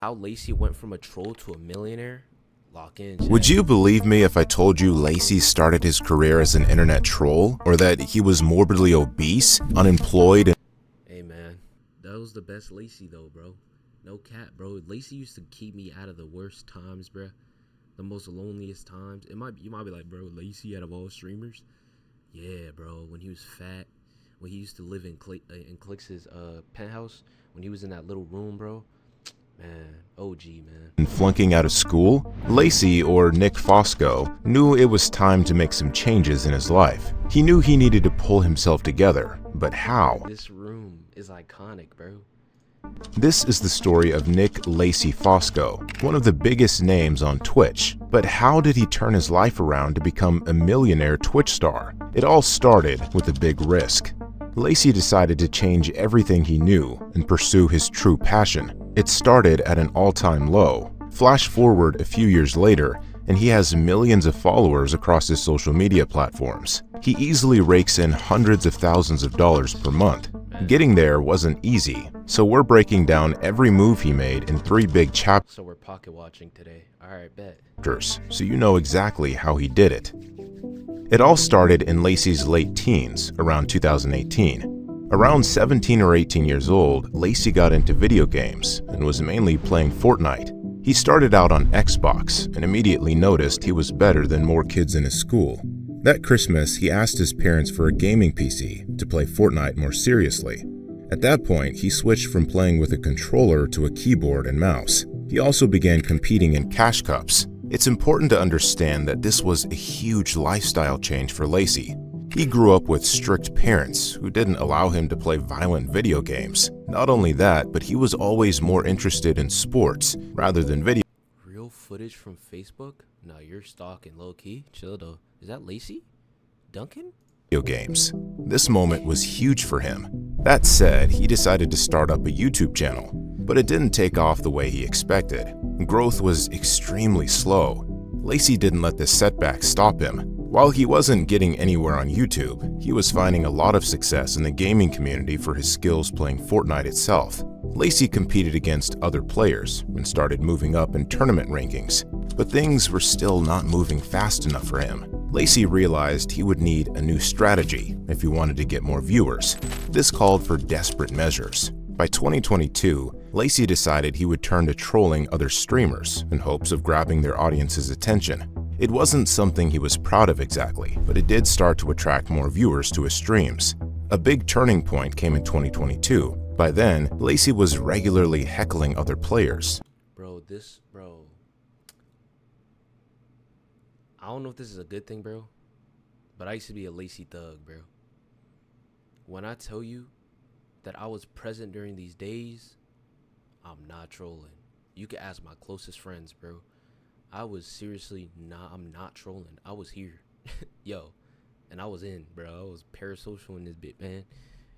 How Lacy went from a troll to a millionaire? Lock in, chat. Would you believe me if I told you Lacy started his career as an internet troll, or that he was morbidly obese, unemployed, and Hey man, that was the best Lacy though, bro. No cap, bro. Lacy used to keep me out of the worst times, bro. The most loneliest times. You might be like, bro, Lacy out of all streamers? Yeah, bro. When he was fat, when he used to live in Clix's penthouse, when he was in that little room, bro. Man, OG, man. flunking out of school? Lacy, or Nick Fosco, knew it was time to make some changes in his life. He knew he needed to pull himself together, but how? This room is iconic, bro. This is the story of Nick Lacy Fosco, one of the biggest names on Twitch. But how did he turn his life around to become a millionaire Twitch star? It all started with a big risk. Lacy decided to change everything he knew and pursue his true passion. It started at an all-time low. Flash forward a few years later, and he has millions of followers across his social media platforms. He easily rakes in hundreds of thousands of dollars per month. Getting there wasn't easy, so we're breaking down every move he made in 3 big chapters. So we're pocket watching today. Alright, bet. So you know exactly how he did it. It all started in Lacy's late teens, around 2018. Around 17 or 18 years old, Lacy got into video games and was mainly playing Fortnite. He started out on Xbox and immediately noticed he was better than more kids in his school. That Christmas, he asked his parents for a gaming PC to play Fortnite more seriously. At that point, he switched from playing with a controller to a keyboard and mouse. He also began competing in cash cups. It's important to understand that this was a huge lifestyle change for Lacy. He grew up with strict parents who didn't allow him to play violent video games. Not only that, but he was always more interested in sports rather than video. Real footage from Facebook? Nah, you're stalking low-key. Chill though. Is that Lacy? Duncan? Video games. This moment was huge for him. That said, he decided to start up a YouTube channel, but it didn't take off the way he expected. Growth was extremely slow. Lacy didn't let this setback stop him. While he wasn't getting anywhere on YouTube, he was finding a lot of success in the gaming community for his skills playing Fortnite itself. Lacy competed against other players and started moving up in tournament rankings, but things were still not moving fast enough for him. Lacy realized he would need a new strategy if he wanted to get more viewers. This called for desperate measures. By 2022, Lacy decided he would turn to trolling other streamers in hopes of grabbing their audience's attention. It wasn't something he was proud of exactly, but it did start to attract more viewers to his streams. A big turning point came in 2022. By then, Lacy was regularly heckling other players. Bro, I don't know if this is a good thing, bro, but I used to be a Lacy thug, bro. When I tell you that I was present during these days, I'm not trolling. You can ask my closest friends, bro. I was seriously I'm not trolling. I was here. Yo, and I was in, bro. I was parasocial in this bit, man.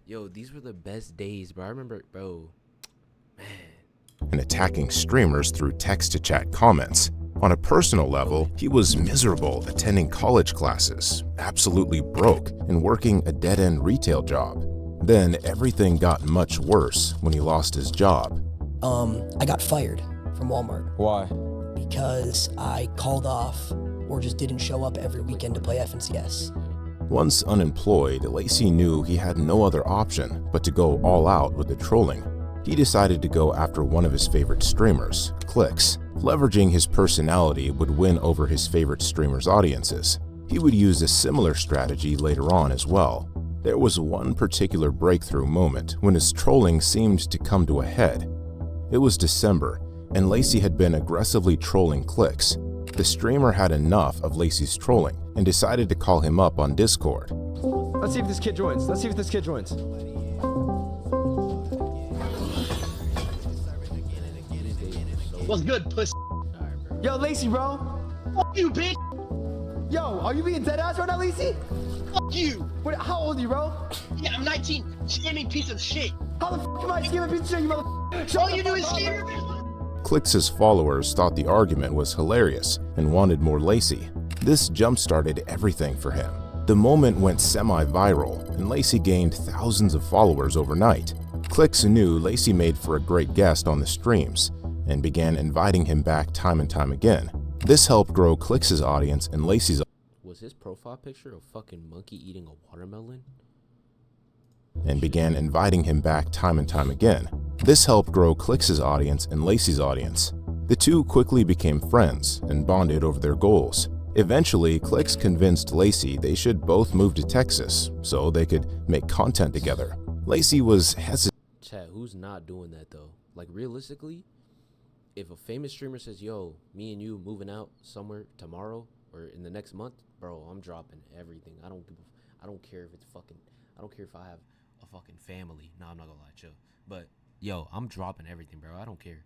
Yo, these were the best days, bro. I remember, bro, man. And attacking streamers through text-to-chat comments. On a personal level, he was miserable attending college classes, absolutely broke, and working a dead-end retail job. Then everything got much worse when he lost his job. I got fired from Walmart. Why? Because I called off or just didn't show up every weekend to play FNCS. Once unemployed, Lacy knew he had no other option but to go all out with the trolling. He decided to go after one of his favorite streamers, Clix. Leveraging his personality would win over his favorite streamer's audiences. He would use a similar strategy later on as well. There was one particular breakthrough moment when his trolling seemed to come to a head. It was December, and Lacy had been aggressively trolling Clix. The streamer had enough of Lacy's trolling and decided to call him up on Discord. Let's see if this kid joins. What's good, puss? Yo, Lacy, bro. Fuck you, bitch. Yo, are you being dead ass right now, Lacy? Fuck you. What, how old are you, bro? Yeah, I'm 19. Scamming piece of shit. How the fuck am I scamming piece of shit, you motherfucker? All you do is scam. Clix's followers thought the argument was hilarious and wanted more Lacy. This jump-started everything for him. The moment went semi-viral, and Lacy gained thousands of followers overnight. Clix knew Lacy made for a great guest on the streams, and began inviting him back time and time again. This helped grow Clix's audience and Lacy's. Was his profile picture a fucking monkey eating a watermelon? And began inviting him back time and time again. This helped grow Clix's audience and Lacy's audience. The two quickly became friends and bonded over their goals. Eventually, Clix convinced Lacy they should both move to Texas so they could make content together. Lacy was hesitant. Chat, who's not doing that though? Like realistically, if a famous streamer says, yo, me and you moving out somewhere tomorrow or in the next month, bro, I'm dropping everything. I don't care if it's fucking, I don't care if I have a fucking family. No, I'm not gonna lie, chill. But yo, I'm dropping everything, bro. I don't care.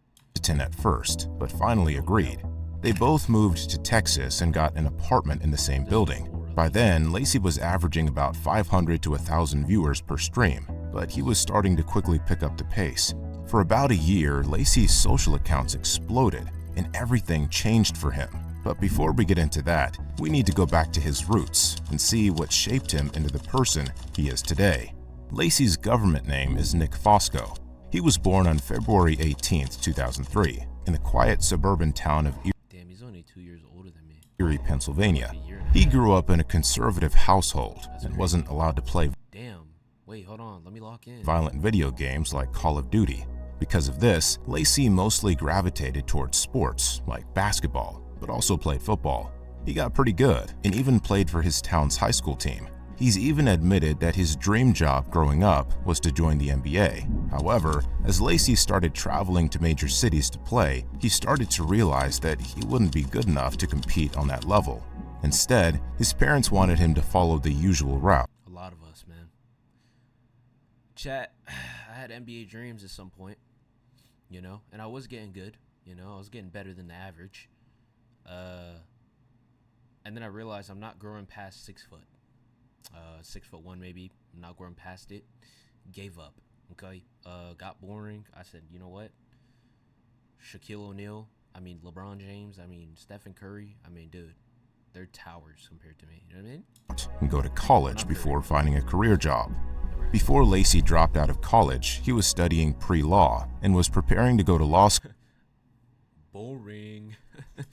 At first, but finally agreed. They both moved to Texas and got an apartment in the same building. By then, Lacy was averaging about 500 to 1,000 viewers per stream, but he was starting to quickly pick up the pace. For about a year, Lacy's social accounts exploded, and everything changed for him. But before we get into that, we need to go back to his roots and see what shaped him into the person he is today. Lacy's government name is Nick Fosco. He was born on February 18, 2003, in the quiet suburban town of Damn, he's only 2 years older than me. Erie, Pennsylvania. He grew up in a conservative household and wasn't allowed to play Damn. Wait, hold on. Let me lock in. violent video games like Call of Duty. Because of this, Lacy mostly gravitated towards sports like basketball, but also played football. He got pretty good and even played for his town's high school team. He's even admitted that his dream job growing up was to join the NBA. However, as Lacy started traveling to major cities to play, he started to realize that he wouldn't be good enough to compete on that level. Instead, his parents wanted him to follow the usual route. A lot of us, man. Chat, I had NBA dreams at some point, you know, and I was getting good, you know, I was getting better than the average. And then I realized I'm not growing past 6 foot. 6'1" maybe. I'm not growing past it. Gave up. Okay. Got boring. I said, you know what? Shaquille O'Neal. I mean LeBron James. I mean Stephen Curry. I mean, dude, they're towers compared to me. You know what I mean? And go to college before finding a career job. Before Lacy dropped out of college, he was studying pre-law and was preparing to go to law Boring.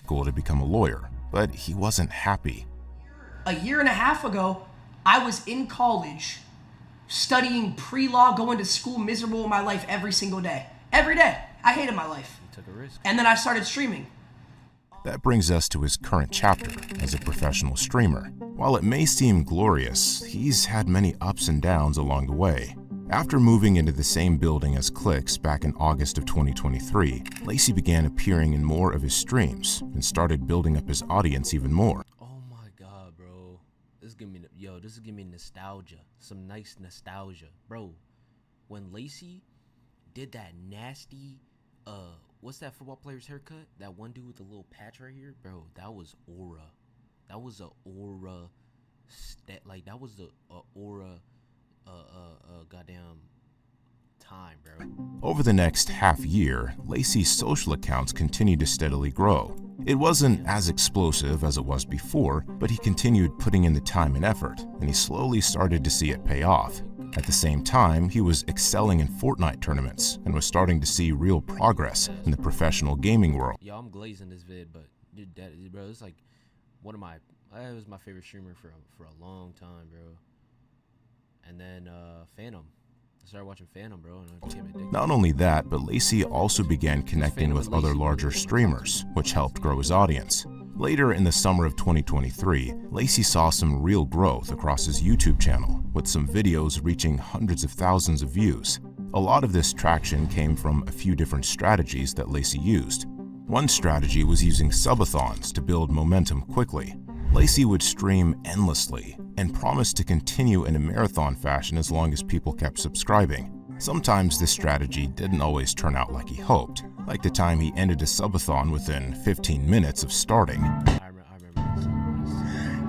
school to become a lawyer, but he wasn't happy. A year and a half ago, I was in college, studying pre-law, going to school, miserable in my life every single day. Every day. I hated my life. You took a risk. And then I started streaming. That brings us to his current chapter as a professional streamer. While it may seem glorious, he's had many ups and downs along the way. After moving into the same building as Clix back in August of 2023, Lacy began appearing in more of his streams and started building up his audience even more. Oh my god, bro. This is giving me nostalgia. Some nice nostalgia. Bro, when Lacy did that nasty, what's that football player's haircut? That one dude with the little patch right here? Bro, that was aura. That was a aura. That was the aura, goddamn time, bro. Over the next half year, Lacy's social accounts continued to steadily grow. It wasn't as explosive as it was before, but he continued putting in the time and effort, and he slowly started to see it pay off. At the same time, he was excelling in Fortnite tournaments and was starting to see real progress in the professional gaming world. Yo, I'm glazing this vid, but dude, bro, it's like it was my favorite streamer for a long time, bro. And then Phantom. I started watching Phantom, bro, and I became addicted. Not only that, but Lacy also began connecting with other larger streamers, which helped grow his audience. Later in the summer of 2023, Lacy saw some real growth across his YouTube channel, with some videos reaching hundreds of thousands of views. A lot of this traction came from a few different strategies that Lacy used. One strategy was using subathons to build momentum quickly. Lacy would stream endlessly and promised to continue in a marathon fashion as long as people kept subscribing. Sometimes this strategy didn't always turn out like he hoped, like the time he ended a subathon within 15 minutes of starting. I remember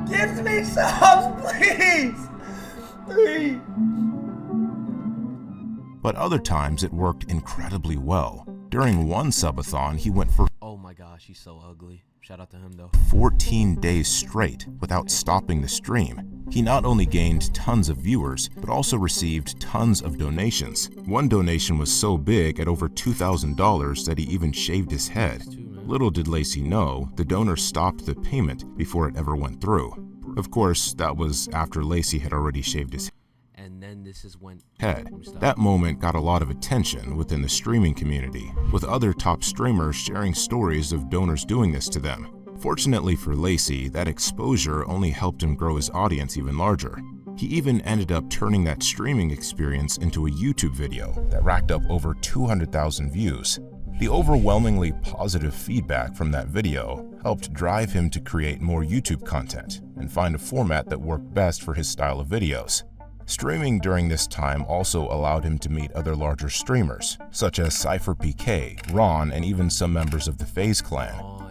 this. Give me subs, please! Please! But other times it worked incredibly well. During one subathon, he went for Oh my gosh, he's so ugly. Shout out to him though. 14 days straight without stopping the stream. He not only gained tons of viewers, but also received tons of donations. One donation was so big at over $2,000 that he even shaved his head. Little did Lacy know, the donor stopped the payment before it ever went through. Of course, that was after Lacy had already shaved his And then this is when head. That moment got a lot of attention within the streaming community, with other top streamers sharing stories of donors doing this to them. Fortunately for Lacy, that exposure only helped him grow his audience even larger. He even ended up turning that streaming experience into a YouTube video that racked up over 200,000 views. The overwhelmingly positive feedback from that video helped drive him to create more YouTube content and find a format that worked best for his style of videos. Streaming during this time also allowed him to meet other larger streamers, such as Cypher PK, Ron, and even some members of the Faze clan. Ron.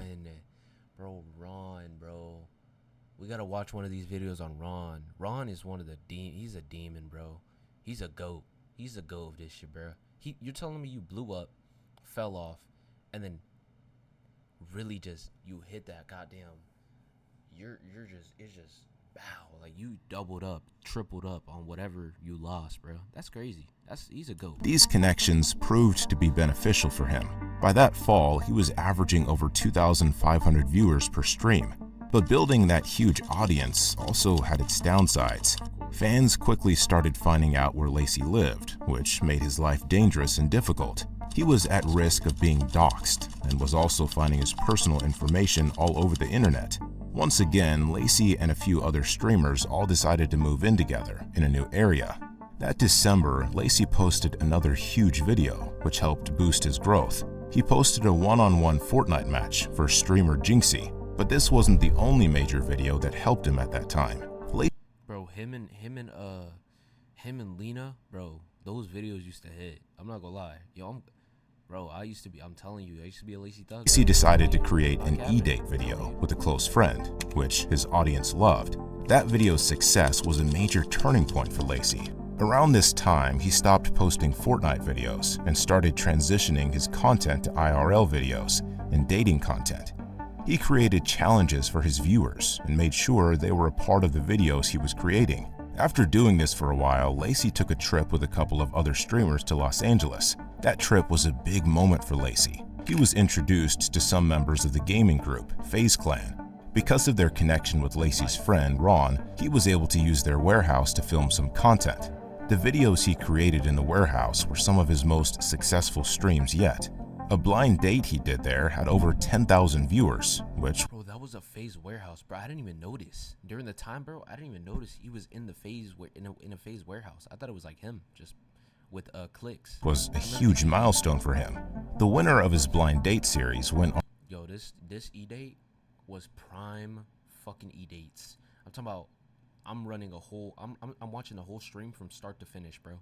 We gotta watch one of these videos on Ron. Ron is one of the he's a demon, bro. He's a goat. He's a goat of this shit, bro. You're telling me you blew up, fell off, and then really just you hit that goddamn. It's just wow, like you doubled up, tripled up on whatever you lost, bro. That's crazy. He's a goat. These connections proved to be beneficial for him. By that fall, he was averaging over 2,500 viewers per stream. But building that huge audience also had its downsides. Fans quickly started finding out where Lacy lived, which made his life dangerous and difficult. He was at risk of being doxxed and was also finding his personal information all over the internet. Once again, Lacy and a few other streamers all decided to move in together in a new area. That December, Lacy posted another huge video, which helped boost his growth. He posted a one-on-one Fortnite match for streamer Jinxie, but this wasn't the only major video that helped him at that time. Bro, him and Lena, bro, those videos used to hit. I'm not gonna lie. Yo, I'm telling you, I used to be a Lacy thug. Lacy decided to create an e-date video with a close friend, which his audience loved. That video's success was a major turning point for Lacy. Around this time, he stopped posting Fortnite videos and started transitioning his content to IRL videos and dating content. He created challenges for his viewers and made sure they were a part of the videos he was creating. After doing this for a while, Lacy took a trip with a couple of other streamers to Los Angeles. That trip was a big moment for Lacy. He was introduced to some members of the gaming group, Faze Clan. Because of their connection with Lacy's friend, Ron, he was able to use their warehouse to film some content. The videos he created in the warehouse were some of his most successful streams yet. A blind date he did there had over 10,000 viewers, which... Bro, that was a Faze warehouse, bro. I didn't even notice. During the time, bro, I didn't even notice he was in the Faze, in a Faze warehouse. I thought it was like him, just with clicks. Was a huge milestone for him. The winner of his blind date series went on... Yo, this e-date was prime fucking e-dates. I'm talking about, I'm running a whole, I'm watching the whole stream from start to finish, bro.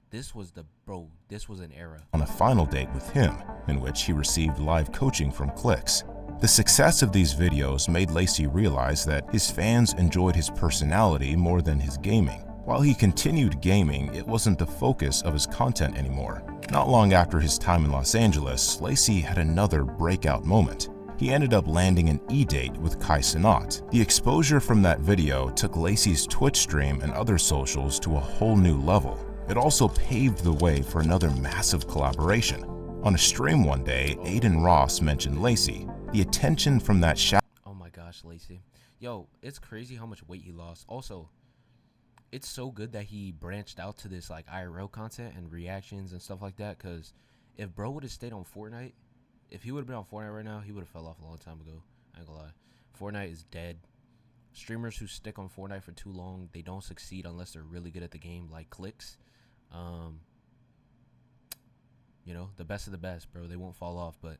This was an era. On a final date with him, in which he received live coaching from Clicks. The success of these videos made Lacy realize that his fans enjoyed his personality more than his gaming. While he continued gaming, it wasn't the focus of his content anymore. Not long after his time in Los Angeles, Lacy had another breakout moment. He ended up landing an e-date with Kai Cenat. The exposure from that video took Lacy's Twitch stream and other socials to a whole new level. It also paved the way for another massive collaboration. On a stream one day, Aiden Ross mentioned Lacy. The attention from that shot. Oh my gosh, Lacy. Yo, it's crazy how much weight he lost. Also, it's so good that he branched out to this like IRL content and reactions and stuff like that, because if bro would have stayed on Fortnite, if he would have been on Fortnite right now, he would have fell off a long time ago. I ain't gonna lie. Fortnite is dead. Streamers who stick on Fortnite for too long, they don't succeed unless they're really good at the game, like Clicks. You know, the best of the best, bro. They won't fall off. But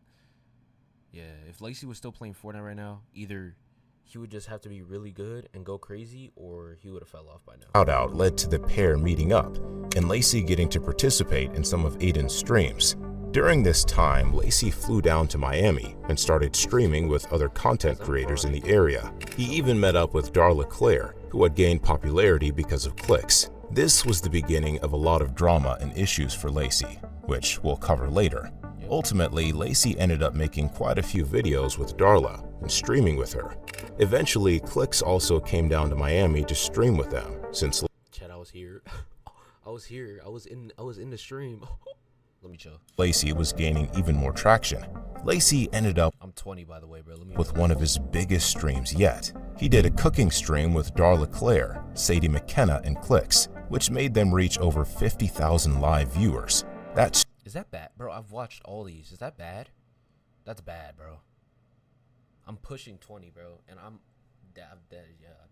yeah, if Lacy was still playing Fortnite right now, either he would just have to be really good and go crazy, or he would have fell off by now. Shout-out led to the pair meeting up, and Lacy getting to participate in some of Aiden's streams. During this time, Lacy flew down to Miami and started streaming with other content creators in the area. He even met up with Darla Claire, who had gained popularity because of Clicks. This was the beginning of a lot of drama and issues for Lacy, which we'll cover later. Ultimately, Lacy ended up making quite a few videos with Darla and streaming with her. Eventually, Clicks also came down to Miami to stream with them since Chad, I was here. I was here. I was in the stream. Let me chill. Lacy was gaining even more traction. Lacy ended up I'm 20, by the way, bro. with one of his biggest streams yet. He did a cooking stream with Darla Claire, Sadie McKenna, and Clicks, which made them reach over 50,000 live viewers. Is that bad, bro? I've watched all these. Is that bad? That's bad, bro. I'm pushing 20, bro, and I'm dead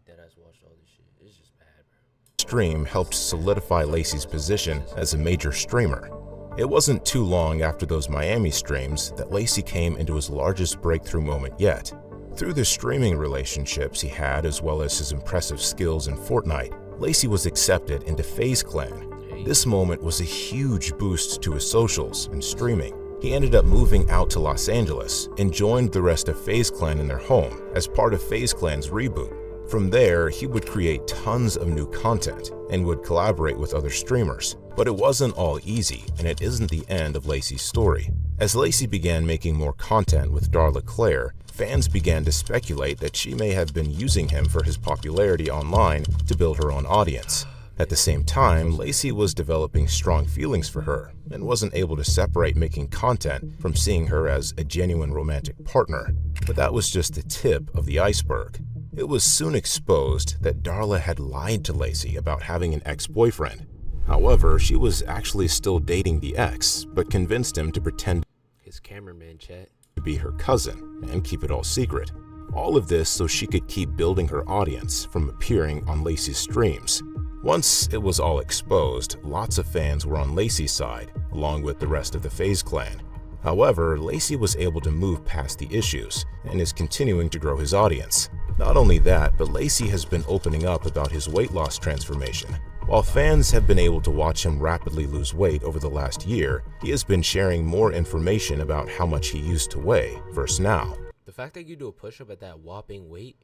ass watched all this shit. It's just bad, bro. Stream helped solidify Lacy's position as a major streamer. It wasn't too long after those Miami streams that Lacy came into his largest breakthrough moment yet. Through the streaming relationships he had, as well as his impressive skills in Fortnite, Lacy was accepted into Faze Clan. This moment was a huge boost to his socials and streaming. He ended up moving out to Los Angeles and joined the rest of Faze Clan in their home as part of Faze Clan's reboot. From there, he would create tons of new content and would collaborate with other streamers. But it wasn't all easy, and it isn't the end of Lacy's story. As Lacy began making more content with Darla Claire, fans began to speculate that she may have been using him for his popularity online to build her own audience. At the same time, Lacy was developing strong feelings for her and wasn't able to separate making content from seeing her as a genuine romantic partner. But that was just the tip of the iceberg. It was soon exposed that Darla had lied to Lacy about having an ex-boyfriend. However, she was actually still dating the ex, but convinced him to pretend His cameraman, chat. to be her cousin and keep it all secret. All of this so she could keep building her audience from appearing on Lacy's streams. Once it was all exposed, lots of fans were on Lacy's side, along with the rest of the Faze clan. However, Lacy was able to move past the issues and is continuing to grow his audience. Not only that, but Lacy has been opening up about his weight loss transformation. While fans have been able to watch him rapidly lose weight over the last year, he has been sharing more information about how much he used to weigh versus now. The fact that you do a push-up at that whopping weight,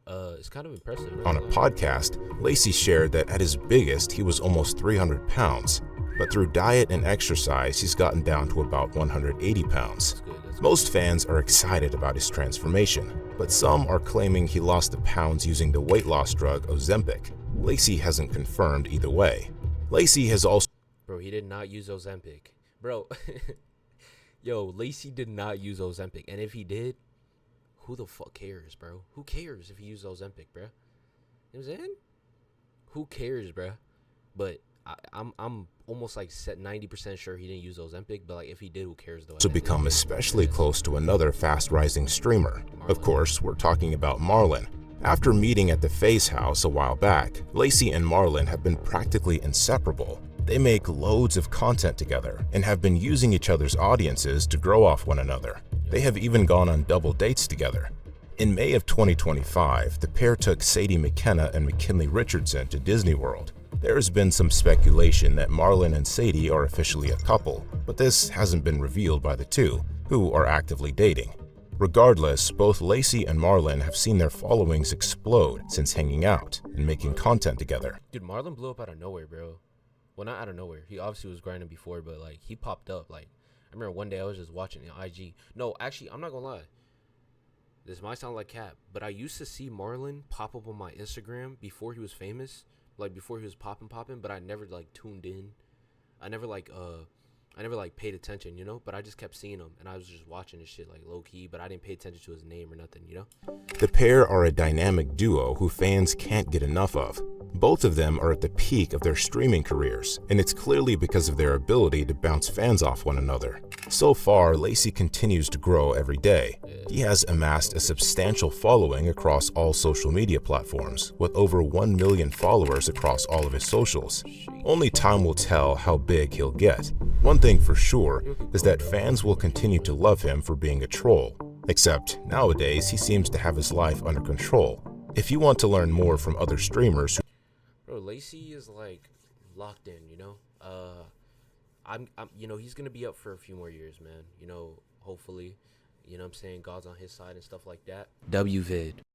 it's kind of impressive. On a podcast, Lacy shared that at his biggest, he was almost 300 pounds, but through diet and exercise, he's gotten down to about 180 pounds. Most fans are excited about his transformation, but some are claiming he lost the pounds using the weight loss drug Ozempic. Lacy hasn't confirmed either way. Lacy has also... Bro, he did not use Ozempic. Bro, yo, Lacy did not use Ozempic, and if he did, who the fuck cares, bro? Who cares if he used Ozempic, bro? You know what I'm saying? Who cares, bro? But I'm almost like 90% sure he didn't use Ozempic, but like if he did, who cares though? to become especially close to another fast-rising streamer. Of course, we're talking about Marlon. After meeting at the Faze house a while back, Lacy and Marlon have been practically inseparable. They make loads of content together and have been using each other's audiences to grow off one another. They have even gone on double dates together. In May of 2025, the pair took Sadie McKenna and McKinley Richardson to Disney World. There has been some speculation that Marlon and Sadie are officially a couple, but this hasn't been revealed by the two, who are actively dating. Regardless, both Lacy and Marlon have seen their followings explode since hanging out and making content together. Dude, Marlon blew up out of nowhere, bro. Well, not out of nowhere. He obviously was grinding before, but like he popped up. Like I remember one day I was just watching the IG. No, actually, I'm not gonna lie. This might sound like cap, but I used to see Marlon pop up on my Instagram before he was famous, like before he was popping, but I never like tuned in. I never paid attention, you know, but I just kept seeing him and I was just watching his shit like low key, but I didn't pay attention to his name or nothing, you know? The pair are a dynamic duo who fans can't get enough of. Both of them are at the peak of their streaming careers, and it's clearly because of their ability to bounce fans off one another. So far, Lacy continues to grow every day. He has amassed a substantial following across all social media platforms, with over 1 million followers across all of his socials. Only time will tell how big he'll get. One thing for sure is that fans will continue to love him for being a troll, except nowadays he seems to have his life under control. If you want to learn more from other streamers, Bro, Lacy is like locked in, you know. You know, he's gonna be up for a few more years, man. You know, hopefully, you know what I'm saying, God's on his side and stuff like that. WVid.